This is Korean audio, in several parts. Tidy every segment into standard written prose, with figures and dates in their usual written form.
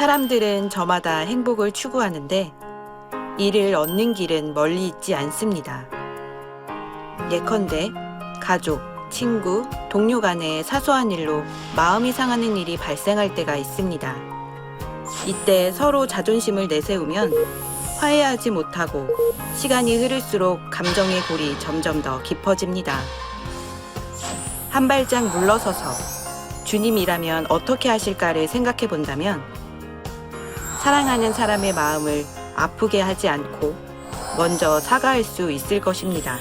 사람들은 저마다 행복을 추구하는데 이를 얻는 길은 멀리 있지 않습니다. 예컨대 가족, 친구, 동료 간의 사소한 일로 마음이 상하는 일이 발생할 때가 있습니다. 이때 서로 자존심을 내세우면 화해하지 못하고 시간이 흐를수록 감정의 골이 점점 더 깊어집니다. 한 발짝 물러서서 주님이라면 어떻게 하실까를 생각해 본다면 사랑하는 사람의 마음을 아프게 하지 않고 먼저 사과할 수 있을 것입니다.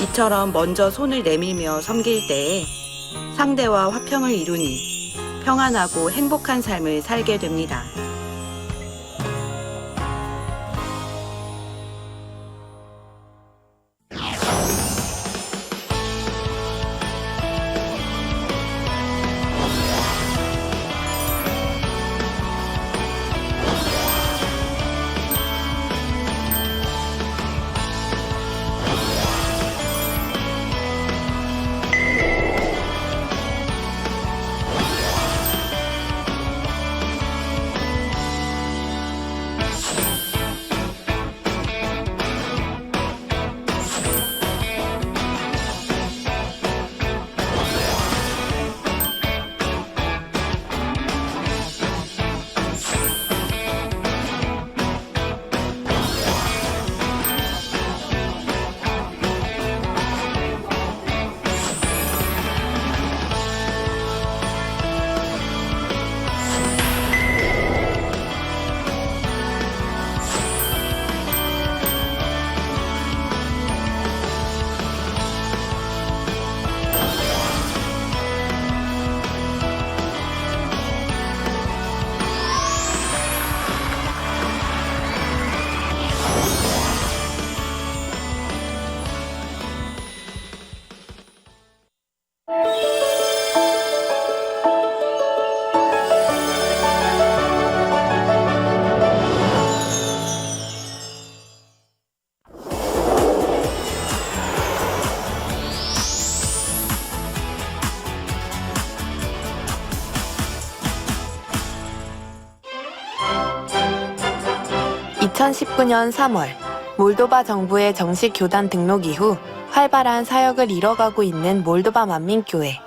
이처럼 먼저 손을 내밀며 섬길 때에 상대와 화평을 이루니 평안하고 행복한 삶을 살게 됩니다. (2019년 3월) 몰도바 정부의 정식 교단 등록 이후 활발한 사역을 이뤄가고 있는 몰도바 만민교회.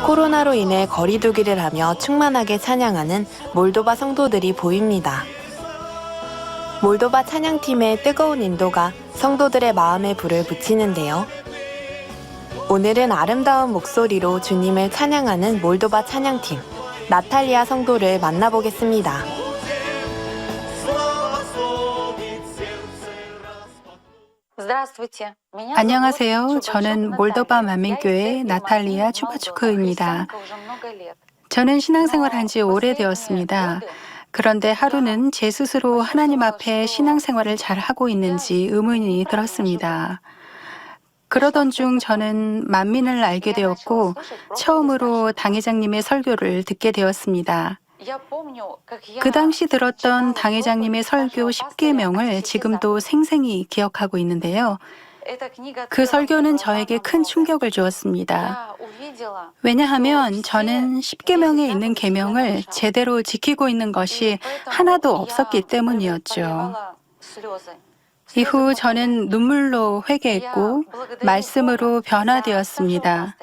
코로나로 인해 거리두기를 하며 충만하게 찬양하는 몰도바 성도들이 보입니다. 몰도바 찬양팀의 뜨거운 인도가 성도들의 마음에 불을 붙이는데요. 오늘은 아름다운 목소리로 주님을 찬양하는 몰도바 찬양팀 나탈리아 성도를 만나보겠습니다. 안녕하세요. 저는 몰도바 만민교회 나탈리아 추바추크입니다. 저는 신앙생활 한 지 오래되었습니다. 그런데 하루는 제 스스로 하나님 앞에 신앙생활을 잘 하고 있는지 의문이 들었습니다. 그러던 중 저는 만민을 알게 되었고 처음으로 당회장님의 설교를 듣게 되었습니다. 그 당시 들었던 당회장님의 설교 10계명을 지금도 생생히 기억하고 있는데요. 그 설교는 저에게 큰 충격을 주었습니다. 왜냐하면 저는 10계명에 있는 계명을 제대로 지키고 있는 것이 하나도 없었기 때문이었죠. 이후 저는 눈물로 회개했고 말씀으로 변화되었습니다.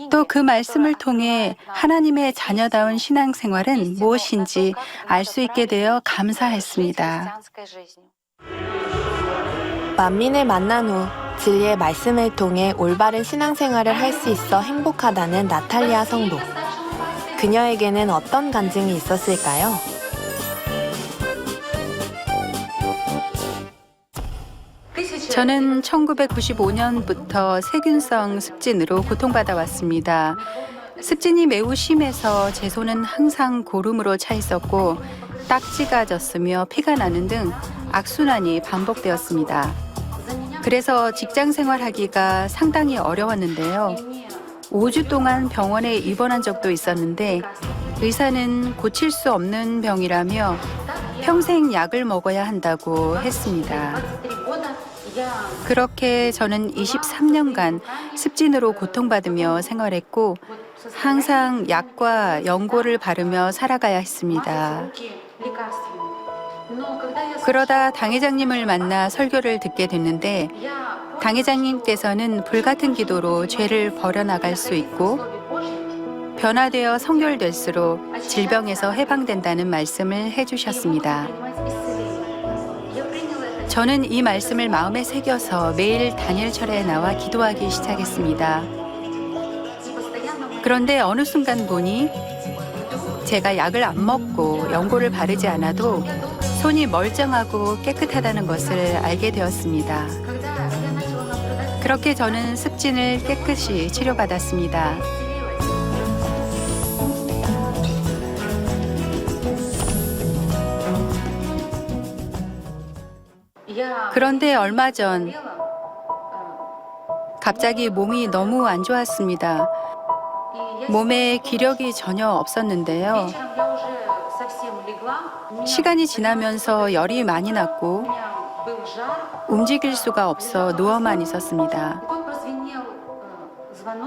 또 그 말씀을 통해 하나님의 자녀다운 신앙생활은 무엇인지 알 수 있게 되어 감사했습니다. 만민을 만난 후 진리의 말씀을 통해 올바른 신앙생활을 할 수 있어 행복하다는 나탈리아 성도. 그녀에게는 어떤 간증이 있었을까요? 저는 1995년부터 세균성 습진으로 고통받아 왔습니다. 습진이 매우 심해서 제 손은 항상 고름으로 차 있었고 딱지가 졌으며 피가 나는 등 악순환이 반복되었습니다. 그래서 직장 생활하기가 상당히 어려웠는데요. 5주 동안 병원에 입원한 적도 있었는데 의사는 고칠 수 없는 병이라며 평생 약을 먹어야 한다고 했습니다. 그렇게 저는 23년간 습진으로 고통받으며 생활했고 항상 약과 연고를 바르며 살아가야 했습니다. 그러다 당회장님을 만나 설교를 듣게 됐는데 당회장님께서는 불같은 기도로 죄를 버려나갈 수 있고 변화되어 성결될수록 질병에서 해방된다는 말씀을 해주셨습니다. 저는 이 말씀을 마음에 새겨서 매일 단일철에 나와 기도하기 시작했습니다. 그런데 어느 순간 보니 제가 약을 안 먹고 연고를 바르지 않아도 손이 멀쩡하고 깨끗하다는 것을 알게 되었습니다. 그렇게 저는 습진을 깨끗이 치료받았습니다. 그런데 얼마 전 갑자기 몸이 너무 안 좋았습니다. 몸에 기력이 전혀 없었는데요. 시간이 지나면서 열이 많이 났고 움직일 수가 없어 누워만 있었습니다.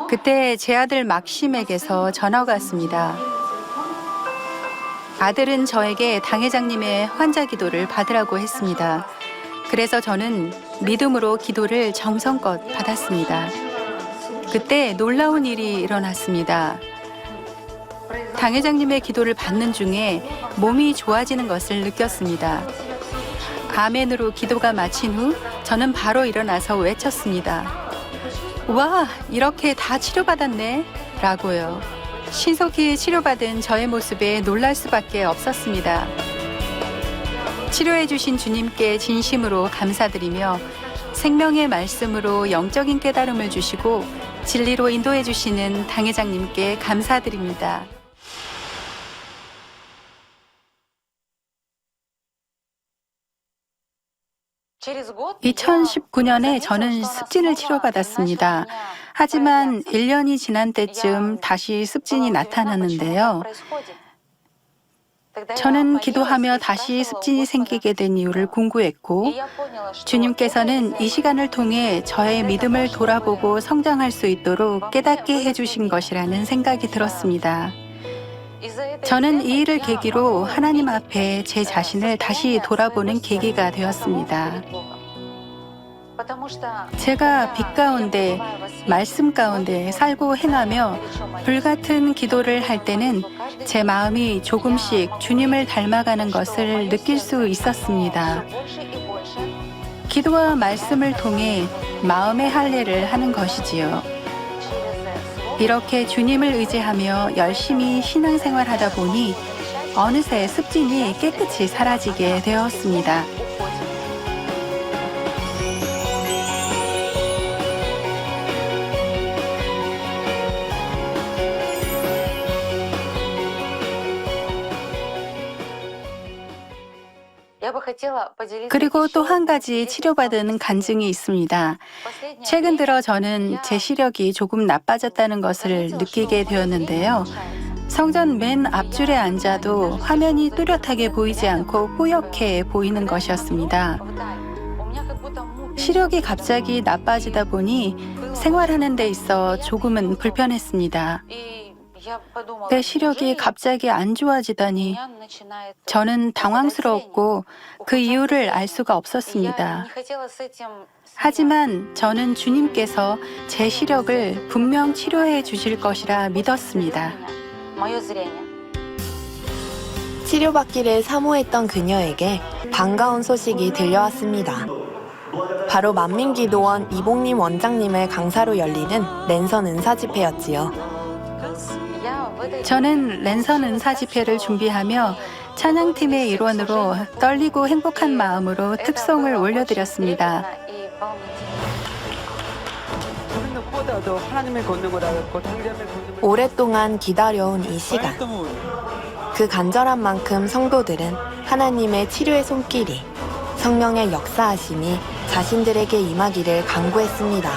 그때 제 아들 막심에게서 전화가 왔습니다. 아들은 저에게 당회장님의 환자 기도를 받으라고 했습니다. 그래서 저는 믿음으로 기도를 정성껏 받았습니다. 그때 놀라운 일이 일어났습니다. 당회장님의 기도를 받는 중에 몸이 좋아지는 것을 느꼈습니다. 아멘으로 기도가 마친 후 저는 바로 일어나서 외쳤습니다. 와, 이렇게 다 치료받았네 라고요. 신속히 치료받은 저의 모습에 놀랄 수밖에 없었습니다. 치료해 주신 주님께 진심으로 감사드리며 생명의 말씀으로 영적인 깨달음을 주시고 진리로 인도해 주시는 당회장님께 감사드립니다. 2019년에 저는 습진을 치료받았습니다. 하지만 1년이 지난 때쯤 다시 습진이 나타났는데요. 저는 기도하며 다시 습진이 생기게 된 이유를 공부했고 주님께서는 이 시간을 통해 저의 믿음을 돌아보고 성장할 수 있도록 깨닫게 해주신 것이라는 생각이 들었습니다. 저는 이 일을 계기로 하나님 앞에 제 자신을 다시 돌아보는 계기가 되었습니다. 제가 빛 가운데, 말씀 가운데 살고 행하며 불같은 기도를 할 때는 제 마음이 조금씩 주님을 닮아가는 것을 느낄 수 있었습니다. 기도와 말씀을 통해 마음의 할례를 하는 것이지요. 이렇게 주님을 의지하며 열심히 신앙생활하다 보니 어느새 습진이 깨끗이 사라지게 되었습니다. 그리고 또 한 가지 치료받은 간증이 있습니다. 최근 들어 저는 제 시력이 조금 나빠졌다는 것을 느끼게 되었는데요. 성전 맨 앞줄에 앉아도 화면이 뚜렷하게 보이지 않고 뿌옇게 보이는 것이었습니다. 시력이 갑자기 나빠지다 보니 생활하는 데 있어 조금은 불편했습니다. 내 시력이 갑자기 안 좋아지다니 저는 당황스러웠고 그 이유를 알 수가 없었습니다. 하지만 저는 주님께서 제 시력을 분명 치료해 주실 것이라 믿었습니다. 치료받기를 사모했던 그녀에게 반가운 소식이 들려왔습니다. 바로 만민기도원 이봉림 원장님의 강사로 열리는 랜선 은사 집회였지요. 저는 랜선 은사 집회를 준비하며 찬양팀의 일원으로 떨리고 행복한 마음으로 특송을 올려드렸습니다. 오랫동안 기다려온 이 시간. 그 간절한 만큼 성도들은 하나님의 치료의 손길이, 성령의 역사하심이 자신들에게 임하기를 간구했습니다.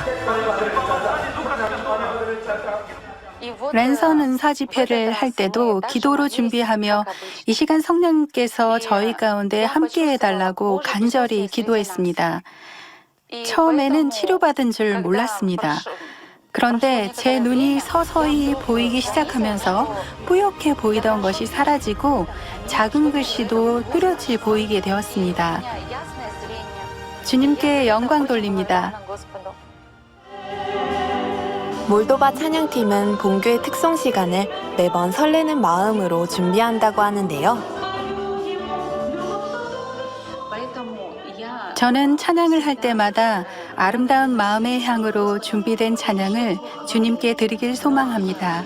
랜선 은사 집회를 할 때도 기도로 준비하며 이 시간 성령님께서 저희 가운데 함께 해달라고 간절히 기도했습니다. 처음에는 치료받은 줄 몰랐습니다. 그런데 제 눈이 서서히 보이기 시작하면서 뿌옇게 보이던 것이 사라지고 작은 글씨도 뚜렷이 보이게 되었습니다. 주님께 영광 돌립니다. 몰도바 찬양팀은 본교의 특송 시간을 매번 설레는 마음으로 준비한다고 하는데요. 저는 찬양을 할 때마다 아름다운 마음의 향으로 준비된 찬양을 주님께 드리길 소망합니다.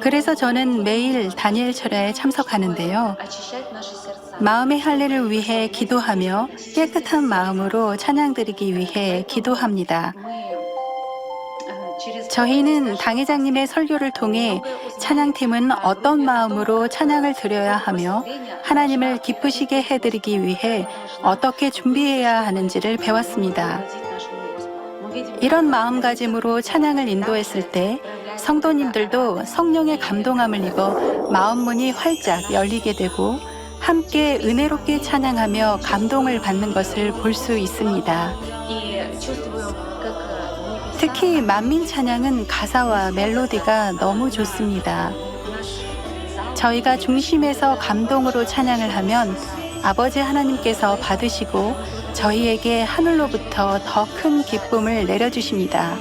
그래서 저는 매일 다니엘 철야에 참석하는데요. 마음의 할례를 위해 기도하며 깨끗한 마음으로 찬양 드리기 위해 기도합니다. 저희는 당회장님의 설교를 통해 찬양팀은 어떤 마음으로 찬양을 드려야 하며 하나님을 기쁘시게 해드리기 위해 어떻게 준비해야 하는지를 배웠습니다. 이런 마음가짐으로 찬양을 인도했을 때 성도님들도 성령의 감동함을 입어 마음문이 활짝 열리게 되고 함께 은혜롭게 찬양하며 감동을 받는 것을 볼 수 있습니다. 특히 만민 찬양은 가사와 멜로디가 너무 좋습니다. 저희가 중심에서 감동으로 찬양을 하면 아버지 하나님께서 받으시고 저희에게 하늘로부터 더 큰 기쁨을 내려주십니다.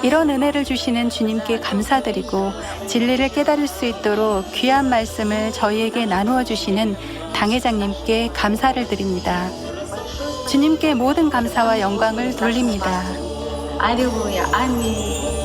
이런 은혜를 주시는 주님께 감사드리고 진리를 깨달을 수 있도록 귀한 말씀을 저희에게 나누어 주시는 당회장님께 감사를 드립니다. 주님께 모든 감사와 영광을 돌립니다. Аллилуйя. Аминь.